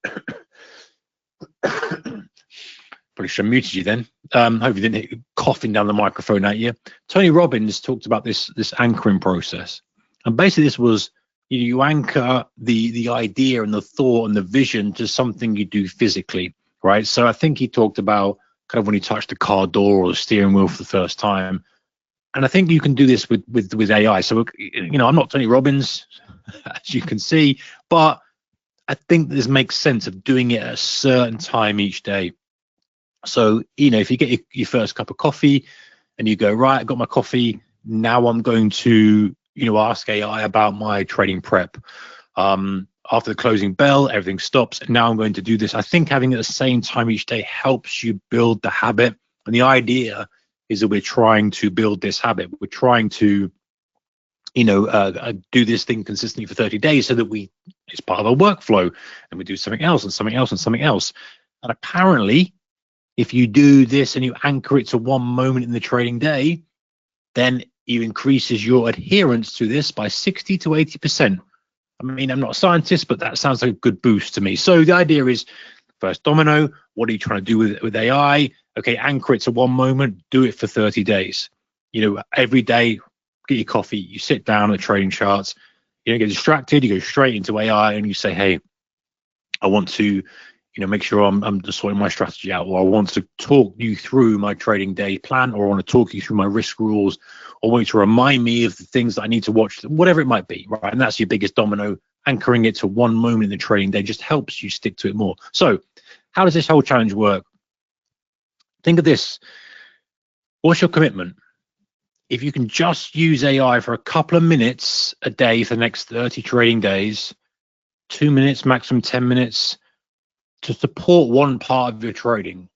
S1: Probably should have muted you then. Hope you didn't hit coughing down the microphone at you. Tony Robbins talked about this anchoring process. And basically this was, you anchor the idea and the thought and the vision to something you do physically, right? So I think he talked about kind of when you touch the car door or the steering wheel for the first time. And I think you can do this with AI. So, I'm not Tony Robbins, as you can see, but I think this makes sense of doing it at a certain time each day. So, if you get your first cup of coffee and you go, right, I got my coffee, now I'm going to, ask AI about my trading prep. After the closing bell, everything stops. And now I'm going to do this. I think having it at the same time each day helps you build the habit. And the idea is that we're trying to build this habit. We're trying to, do this thing consistently for 30 days so that it's part of our workflow, and we do something else and something else and something else. And apparently, if you do this and you anchor it to one moment in the trading day, then it increases your adherence to this by 60 to 80%. I mean, I'm not a scientist, but that sounds like a good boost to me. So the idea is, first domino, what are you trying to do with AI? Okay, anchor it to one moment, do it for 30 days. Every day, get your coffee, you sit down at the trading charts, you don't get distracted, you go straight into AI and you say, hey, I want to make sure I'm just sorting my strategy out, or I want to talk you through my trading day plan, or I want to talk you through my risk rules, or want you to remind me of the things that I need to watch, whatever it might be, right? And that's your biggest domino. Anchoring it to one moment in the trading day just helps you stick to it more. So how does this whole challenge work? Think of this. What's your commitment? If you can just use AI for a couple of minutes a day for the next 30 trading days, 2 minutes, maximum 10 minutes, to support one part of your trading.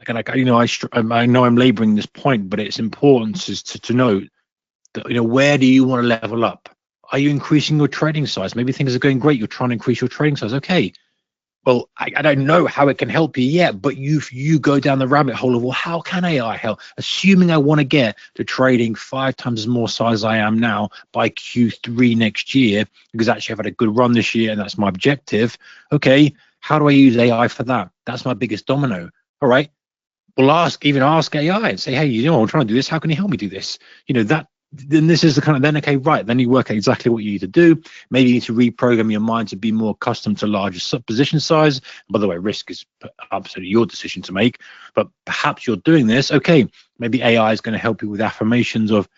S1: Again, I know I'm laboring this point, but it's important to note that, where do you want to level up? Are you increasing your trading size? Maybe things are going great. You're trying to increase your trading size. Okay, Well, I don't know how it can help you yet, but you go down the rabbit hole of, well, how can AI help? Assuming I want to get to trading 5 times as more size I am now by Q3 next year, because actually I've had a good run this year and that's my objective. Okay, how do I use AI for that? That's my biggest domino. All right. Well, ask AI and say, hey, I'm trying to do this. How can you help me do this? Then this is the kind of, then, okay, right. Then you work out exactly what you need to do. Maybe you need to reprogram your mind to be more accustomed to larger position size. By the way, risk is absolutely your decision to make, but perhaps you're doing this. Okay, maybe AI is going to help you with affirmations of,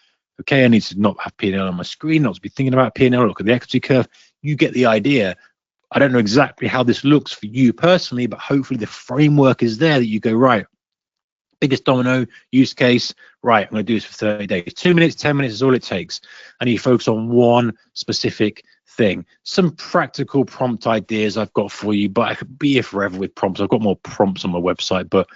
S1: okay, I need to not have P&L on my screen, not to be thinking about P&L, look at the equity curve. You get the idea. I don't know exactly how this looks for you personally, but hopefully the framework is there that you go, right, biggest domino use case, right, I'm going to do this for 30 days. 2 minutes, 10 minutes is all it takes. And you focus on one specific thing. Some practical prompt ideas I've got for you, but I could be here forever with prompts. I've got more prompts on my website, but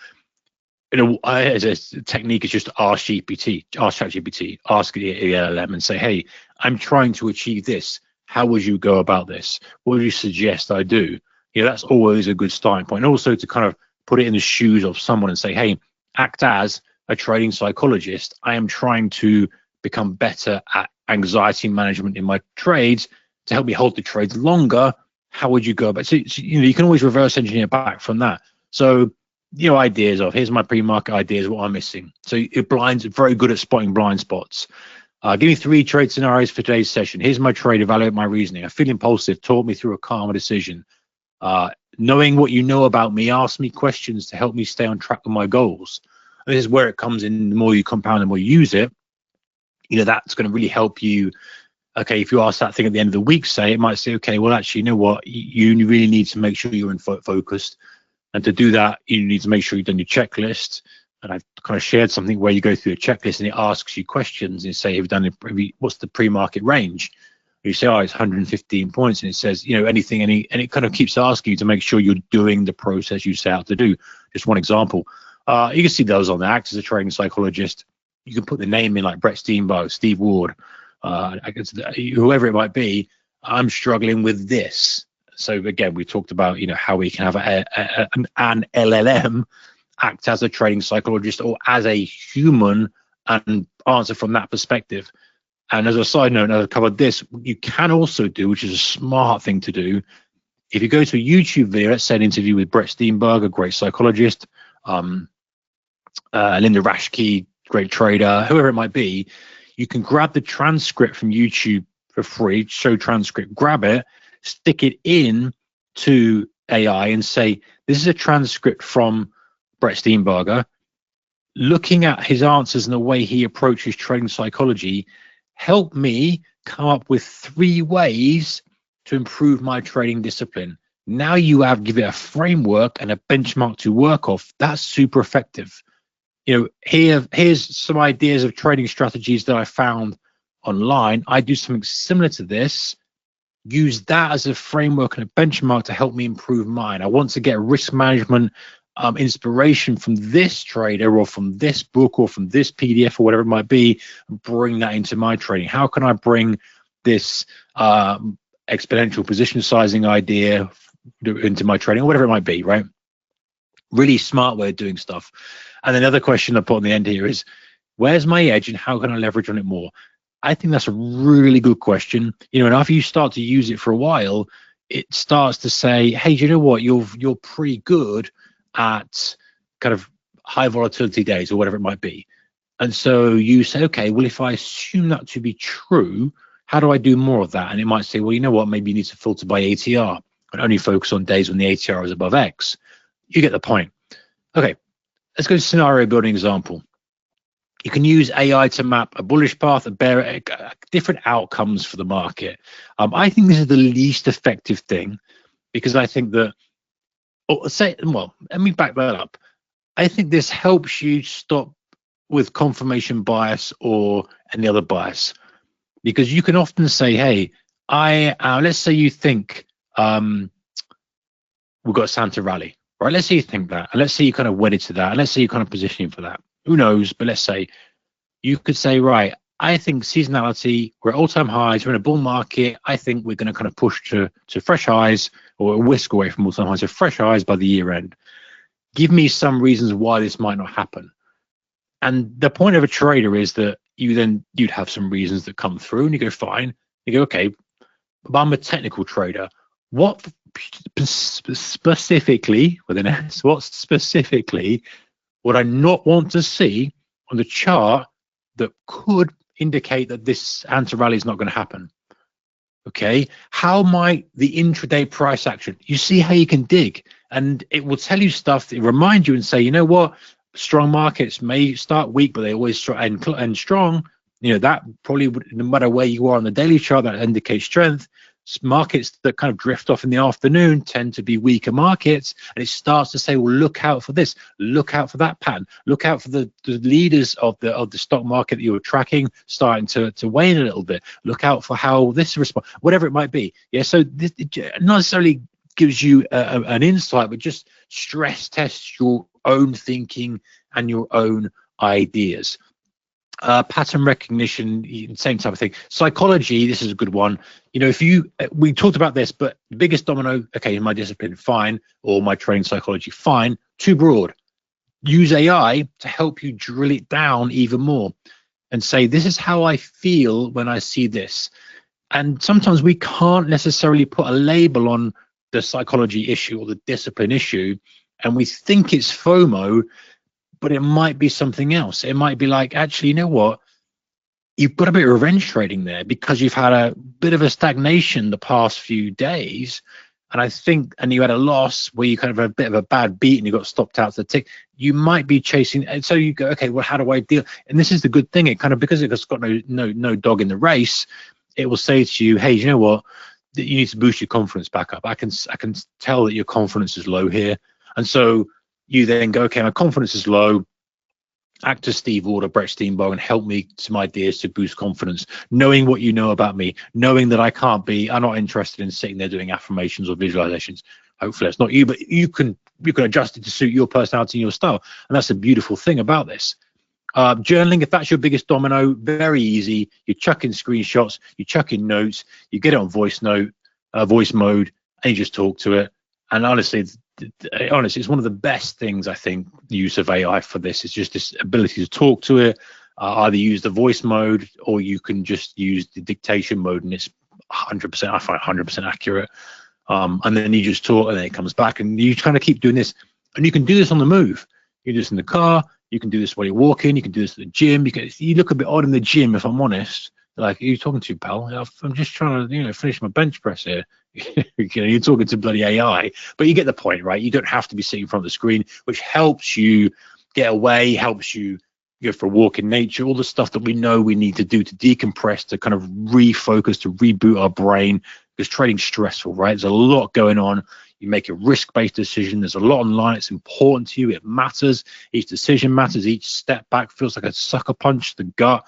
S1: as a technique is just ask ChatGPT, ask the LLM and say, hey, I'm trying to achieve this. How would you go about this? What would you suggest I do? That's always a good starting point. And also to kind of put it in the shoes of someone and say, hey, act as a trading psychologist. I am trying to become better at anxiety management in my trades to help me hold the trades longer. How would you go about it? So you can always reverse engineer back from that. So, ideas of, here's my pre-market ideas, what I'm missing. So very good at spotting blind spots. Give me 3 trade scenarios for today's session. Here's my trade, evaluate my reasoning. I feel impulsive, talk me through a calmer decision. Knowing what you know about me, ask me questions to help me stay on track with my goals. And this is where it comes in. The more you compound, the more you use it, that's going to really help you. Okay, if you ask that thing at the end of the week, say, it might say, okay, well, actually, you know what? You really need to make sure you're focused. And to do that, you need to make sure you've done your checklist. And I've kind of shared something where you go through a checklist and it asks you questions and say, what's the pre-market range? You say, it's 115 points, and it says, anything, and it kind of keeps asking you to make sure you're doing the process you set out to do. Just one example. You can see those on there. Act as a trading psychologist. You can put the name in, like Brett Steenberg, Steve Ward, whoever it might be. I'm struggling with this. So again, we talked about, how we can have an LLM act as a trading psychologist or as a human and answer from that perspective. And as a side note, as I covered this, you can also do, which is a smart thing to do, if you go to a YouTube video, let's say an interview with Brett Steenberg, a great psychologist, Linda Rashke, great trader, whoever it might be, you can grab the transcript from YouTube for free, show transcript, grab it, stick it in to AI and say, this is a transcript from Brett Steenberger, looking at his answers and the way he approaches trading psychology, help me come up with 3 ways to improve my trading discipline. Now you give it a framework and a benchmark to work off. That's super effective. Here's some ideas of trading strategies that I found online. I do something similar to this. Use that as a framework and a benchmark to help me improve mine. I want to get risk management inspiration from this trader or from this book or from this PDF or whatever it might be, and bring that into my trading. How can I bring this exponential position sizing idea into my trading or whatever it might be, right? Really smart way of doing stuff. And then the other question I put on the end here is, where's my edge and how can I leverage on it more? I think that's a really good question. And after you start to use it for a while, it starts to say, hey, do you know what? You're pretty good at kind of high volatility days or whatever it might be. And so you say, okay, well, if I assume that to be true, how do I do more of that? And it might say, well, you know what? Maybe you need to filter by ATR and only focus on days when the ATR is above X. You get the point. Okay, let's go to scenario building example. You can use AI to map a bullish path, different outcomes for the market. I think this is the least effective thing because I think that, let me back that up. I think this helps you stop with confirmation bias or any other bias, because you can often say, hey, let's say you think we've got Santa rally, right? Let's say you think that, and let's say you kind of wedded to that, and let's say you're kind of positioning for that. Who knows? But let's say you could say, right, I think seasonality, we're at all-time highs, we're in a bull market. I think we're going to kind of push to fresh highs or a whisk away from all-time highs, so fresh highs by the year end. Give me some reasons why this might not happen. And the point of a trader is that you'd have some reasons that come through, and you go, fine. You go, okay, but I'm a technical trader. What specifically, with an S, what specifically would I not want to see on the chart that could indicate that this anti-rally is not going to happen? Okay, how might the intraday price action, you see how you can dig, and it will tell you stuff that remind you and say, you know what, strong markets may start weak, but they always end strong. You know, that probably would, no matter where you are on the daily chart, that indicates strength. Markets that kind of drift off in the afternoon tend to be weaker markets, and it starts to say, well, look out for this, look out for that pattern, look out for the leaders of the stock market that you're tracking starting to wane a little bit. Look out for how this responds, whatever it might be. Yeah, so this not necessarily gives you an insight, but just stress tests your own thinking and your own ideas. Pattern recognition, same type of thing. Psychology, this is a good one. You know, we talked about this, but the biggest domino, okay, in my discipline, fine, or my training psychology, fine, too broad. Use AI to help you drill it down even more and say, this is how I feel when I see this. And sometimes we can't necessarily put a label on the psychology issue or the discipline issue, and we think it's FOMO, but it might be something else. It might be like, actually, you know what? You've got a bit of revenge trading there because you've had a bit of a stagnation the past few days. And you had a loss where you kind of had a bit of a bad beat and you got stopped out to the tick. You might be chasing. And so you go, okay, well, how do I deal? And this is the good thing. It kind of, because it's got no dog in the race, it will say to you, hey, you know what? You need to boost your confidence back up. I can tell that your confidence is low here. And so you then go, okay, my confidence is low. Act as Steve Ward or Brett Steenberg and help me some ideas to boost confidence, knowing what you know about me, knowing that I'm not interested in sitting there doing affirmations or visualizations. Hopefully that's not you, but you can adjust it to suit your personality and your style. And that's a beautiful thing about this. Journaling, if that's your biggest domino, very easy. You chuck in screenshots, you chuck in notes, you get it on voice mode, and you just talk to it. And honestly, it's one of the best things, I think, the use of AI for this is just this ability to talk to it. Either use the voice mode or you can just use the dictation mode, and it's 100%, I find 100% accurate. And then you just talk and then it comes back, and you kind of keep doing this. And you can do this on the move. You can do this in the car. You can do this while you're walking. You can do this at the gym. You look a bit odd in the gym, if I'm honest. Like, who are you talking to, pal? I'm just trying to, finish my bench press here. You're talking to bloody AI, but you get the point, right? You don't have to be sitting in front of the screen, which helps you get away, helps you go for a walk in nature, all the stuff that we know we need to do to decompress, to kind of refocus, to reboot our brain, because trading's stressful, right? There's a lot going on. You make a risk-based decision. There's a lot online. It's important to you. It matters. Each decision matters. Each step back feels like a sucker punch to the gut.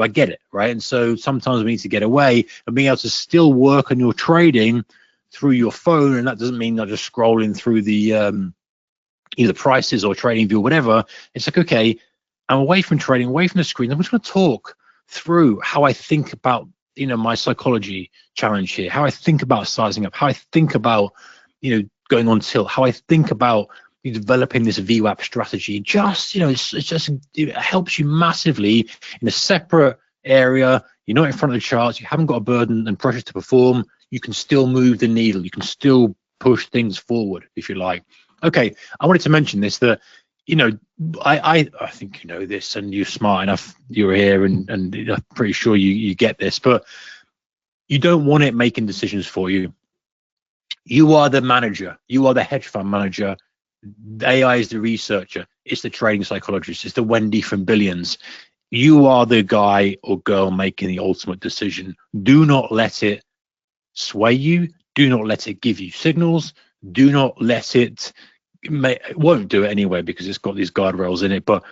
S1: I get it, right? And so sometimes we need to get away and being able to still work on your trading through your phone. And that doesn't mean not just scrolling through the either prices or trading view or whatever. It's like, okay, I'm away from trading, away from the screen. I'm just going to talk through how I think about, my psychology challenge here, how I think about sizing up, how I think about, going on tilt, how I think about developing this VWAP strategy. It helps you massively in a separate area. You're not in front of the charts. You haven't got a burden and pressure to perform. You can still move the needle. You can still push things forward, if you like. Okay, I wanted to mention this, that, I think you know this, and you're smart enough, you're here, and I'm pretty sure you get this, but you don't want it making decisions for you. You are the manager. You are the hedge fund manager. AI is the researcher. It's the trading psychologist. It's the Wendy from Billions. You are the guy or girl making the ultimate decision. Do not let it sway you. Do not let it give you signals. Do not let it won't do it anyway because it's got these guardrails in it, but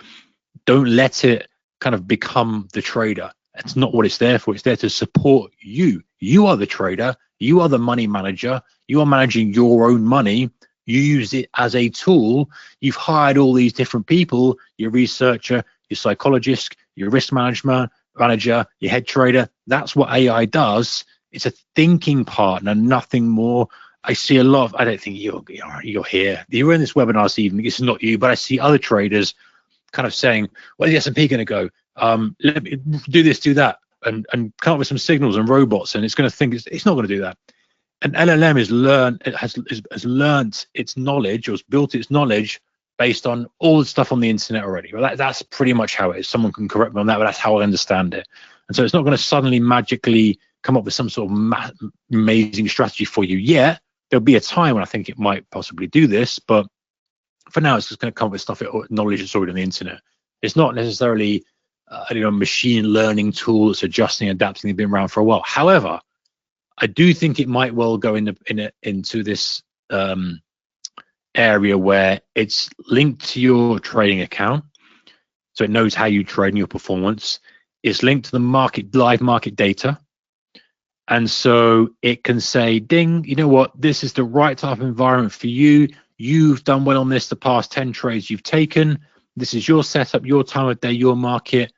S1: don't let it kind of become the trader. That's not what it's there for. It's there to support you. You are the trader. You are the money manager. You are managing your own money. You use it as a tool. You've hired all these different people, your researcher, your psychologist, your risk manager, your head trader. That's what AI does. It's a thinking partner, nothing more. I see a lot of, I don't think you're here. You're in this webinar this evening. It's not you, but I see other traders kind of saying, well, the S&P going to go? Let me do this, do that, and come up with some signals and robots, and it's going to think it's not going to do that. An LLM has learned its knowledge, or has built its knowledge based on all the stuff on the internet already. Well, that's pretty much how it is. Someone can correct me on that, but that's how I understand it. And so it's not going to suddenly magically come up with some sort of amazing strategy for you yet. There'll be a time when I think it might possibly do this, but for now, it's just going to come up with stuff, knowledge that's already on the internet. It's not necessarily a machine learning tool that's adjusting, adapting. They've been around for a while. However, I do think it might well go into this area where it's linked to your trading account, so it knows how you trade and your performance. It's linked to the live market data, and so it can say, ding, you know what, this is the right type of environment for you. You've done well on this the past 10 trades you've taken. This is your setup, your time of day, your market.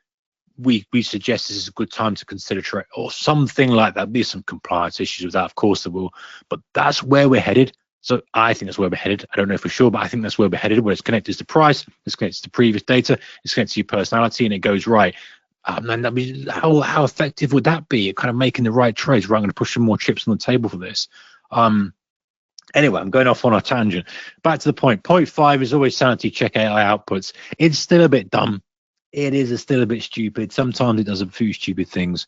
S1: We suggest this is a good time to consider trade, or something like that. There'll be some compliance issues with that, of course there will, but that's where we're headed. So I think that's where we're headed. I don't know for sure, but I think that's where we're headed, where it's connected to price, it's connected to previous data, it's connected to your personality, and it goes right. And I mean, how effective would that be at kind of making the right trades? Right, I'm going to push some more chips on the table for this. Anyway, I'm going off on a tangent. Back to the point. Point 5 is always sanity check AI outputs. It's still a bit dumb. It is still a bit stupid. Sometimes it does a few stupid things.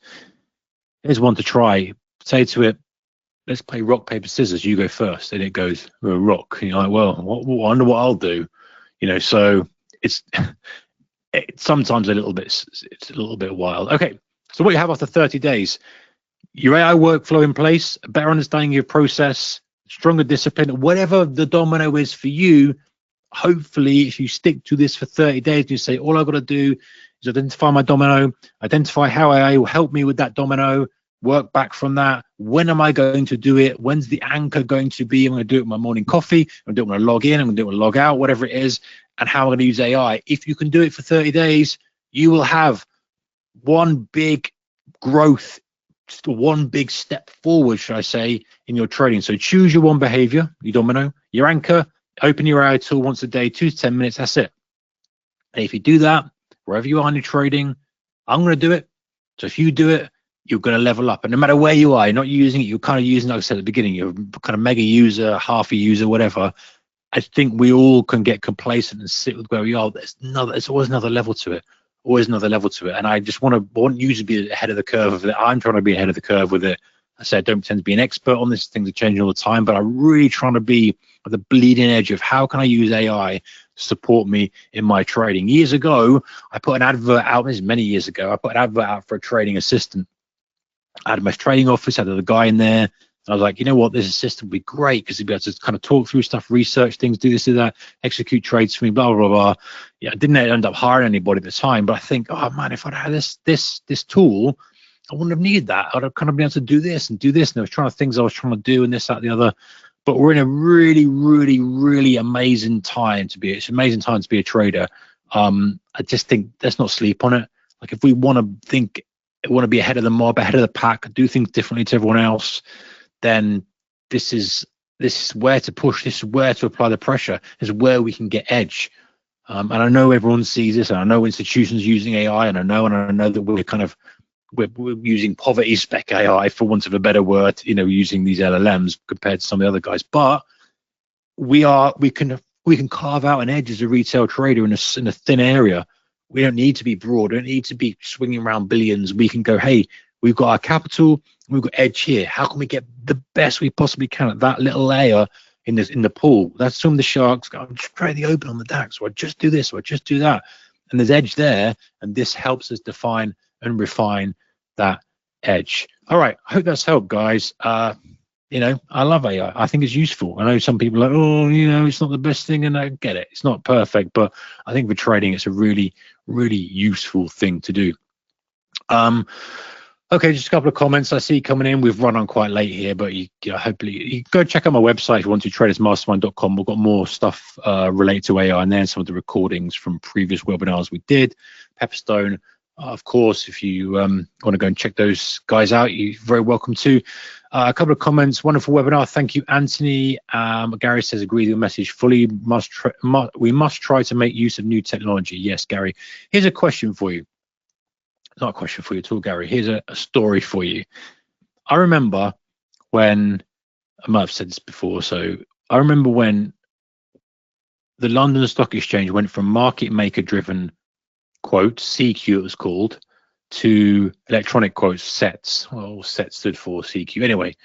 S1: Here's one to try. Say to it, let's play rock, paper, scissors. You go first. And it goes, well, rock. And you're like, well, I wonder what I'll do. So it's sometimes it's a little bit wild. Okay, so what you have after 30 days, your AI workflow in place, a better understanding of your process, stronger discipline, whatever the domino is for you. Hopefully, if you stick to this for 30 days and you say, all I've got to do is identify my domino, identify how AI will help me with that domino, work back from that. When am I going to do it? When's the anchor going to be? I'm going to do it with my morning coffee. I'm going to do it when I log in. I'm going to do it when I log out, whatever it is, and how I'm going to use AI. If you can do it for 30 days, you will have one big growth, one big step forward, should I say, in your trading. So choose your one behavior, your domino, your anchor, open your AI tool once a day, 2 to 10 minutes, that's it. And if you do that, wherever you are in your trading, I'm going to do it. So if you do it, you're going to level up. And no matter where you are, you're not using it, you're kind of using, like I said at the beginning, you're kind of mega user, half a user, whatever. I think we all can get complacent and sit with where we are. There's always another level to it. Always another level to it. And I just want you to be ahead of the curve of it. I'm trying to be ahead of the curve with it. I said, I don't pretend to be an expert on this. Things are changing all the time, but I'm really trying to be at the bleeding edge of how can I use AI to support me in my trading. Years ago, I put an advert out, this is many years ago, I put an advert out for a trading assistant. I had my trading office, I had the guy in there, and I was like, you know what, this assistant would be great because he'd be able to kind of talk through stuff, research things, do this, do that, execute trades for me, blah, blah, blah. Yeah, I didn't end up hiring anybody at the time, but I think, oh man, if I'd had this tool, I wouldn't have needed that. I'd have kind of been able to do this and do this. And I was trying to things I was trying to do and this, that, the other. But we're in a really, really, really amazing time to be. It's an amazing time to be a trader. I just think let's not sleep on it. Like if we want to be ahead of the mob, ahead of the pack, do things differently to everyone else, then this is where to push. This is where to apply the pressure. This is where we can get edge. And I know everyone sees this, and I know institutions using AI, and I know that we're using poverty spec AI, for want of a better word, using these LLMs compared to some of the other guys. But we can carve out an edge as a retail trader in a thin area. We don't need to be broad. We don't need to be swinging around billions. We can go, hey, we've got our capital, we've got edge here. How can we get the best we possibly can at that little layer in the pool? That's some of the sharks go, just trade the open on the DAX, or I just do this, or I just do that. And there's edge there, and this helps us define and refine that edge. All right, I hope that's helped, guys. I love AI. I think it's useful. I know some people are like, oh, it's not the best thing, and I get it. It's not perfect, but I think for trading, it's a really, really useful thing to do. Okay, just a couple of comments I see coming in. We've run on quite late here, but hopefully you go check out my website if you want to, tradersmastermind.com. We've got more stuff related to AI, and then some of the recordings from previous webinars we did. Pepperstone, of course, if you want to go and check those guys out, you're very welcome to. A couple of comments. Wonderful webinar. Thank you, Anthony. Gary says, agree with your message fully. We must try to make use of new technology. Yes, Gary. Here's a question for you. It's not a question for you at all, Gary. Here's a story for you. I remember when, I might have said this before, so I remember when the London Stock Exchange went from market maker driven quote, CQ it was called, to electronic quotes, SETs. Well, SET stood for CQ anyway.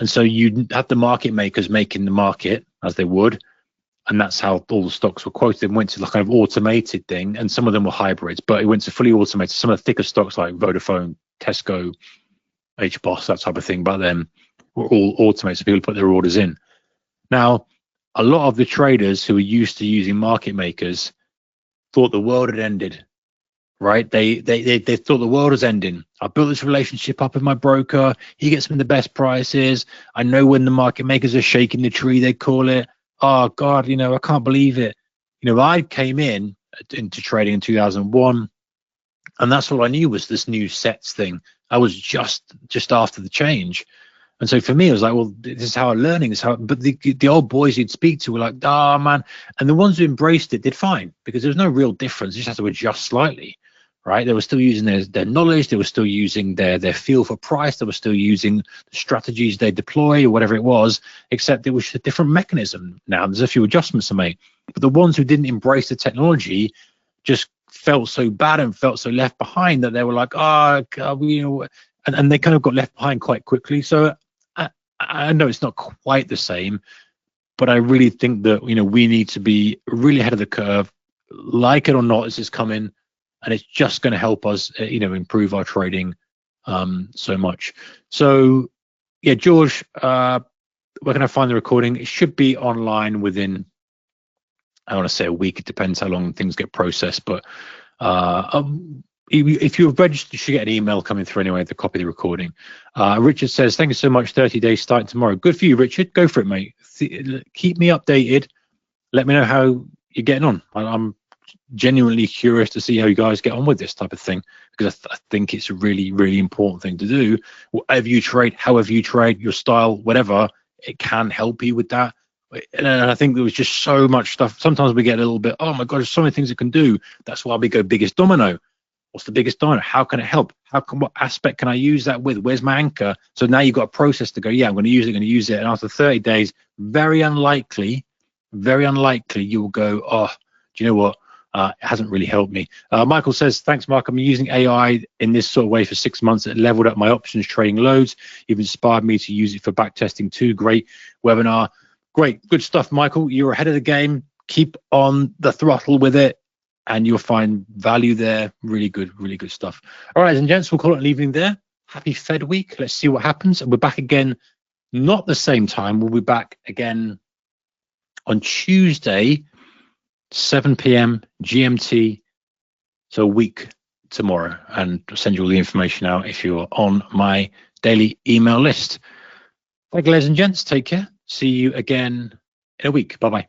S1: And so you had the market makers making the market as they would, and that's how all the stocks were quoted. It went to like kind of automated thing, and some of them were hybrids, but it went to fully automated. Some of the thicker stocks like Vodafone, Tesco, HBOS, that type of thing, but then were all automated, so people put their orders in. Now, a lot of the traders who were used to using market makers thought the world had ended. Right? They thought the world was ending. I built this relationship up with my broker. He gets me the best prices. I know when the market makers are shaking the tree, they call it. Oh God, I can't believe it. I came into trading in 2001, and that's all I knew was this new sets thing. I was just after the change. And so for me, it was like, well, this is how I'm learning. This is how. But the old boys you'd speak to were like, oh man. And the ones who embraced it did fine, because there was no real difference. You just had to adjust slightly. Right, they were still using their knowledge, they were still using their feel for price, they were still using the strategies they deploy or whatever it was, except it was a different mechanism. Now there's a few adjustments to make, but the ones who didn't embrace the technology just felt so bad and felt so left behind that they were like, oh, God, and they kind of got left behind quite quickly. So I know it's not quite the same, but I really think that we need to be really ahead of the curve, like it or not. This is coming. And it's just going to help us, improve our trading so much. So, yeah, George, where can I find the recording? It should be online within, I want to say a week. It depends how long things get processed. But if you're registered, you should get an email coming through anyway, the copy of the recording. Richard says, thank you so much. 30 days starting tomorrow. Good for you, Richard. Go for it, mate. Keep me updated. Let me know how you're getting on. I'm genuinely curious to see how you guys get on with this type of thing, because I think it's a really, really important thing to do. Whatever you trade, however you trade, your style, whatever, it can help you with that. And I think there was just so much stuff. Sometimes we get a little bit, oh my God, there's so many things it can do. That's why we go biggest domino. What's the biggest domino? How can it help? What aspect can I use that with? Where's my anchor? So now you've got a process to go, yeah, I'm going to use it. And after 30 days, very unlikely you will go, oh, do you know what? It hasn't really helped me. Michael says, thanks, Mark. I'm using AI in this sort of way for 6 months. It leveled up my options trading loads. You've inspired me to use it for back testing too. Great webinar. Great. Good stuff, Michael. You're ahead of the game. Keep on the throttle with it, and you'll find value there. Really good stuff. All right, ladies and gents, we'll call it an evening there. Happy Fed week. Let's see what happens. And we're back again, not the same time. We'll be back again on Tuesday, 7 p.m. GMT, so a week tomorrow, and I'll send you all the information out if you're on my daily email list. Thank you, ladies and gents. Take care. See you again in a week. Bye-bye.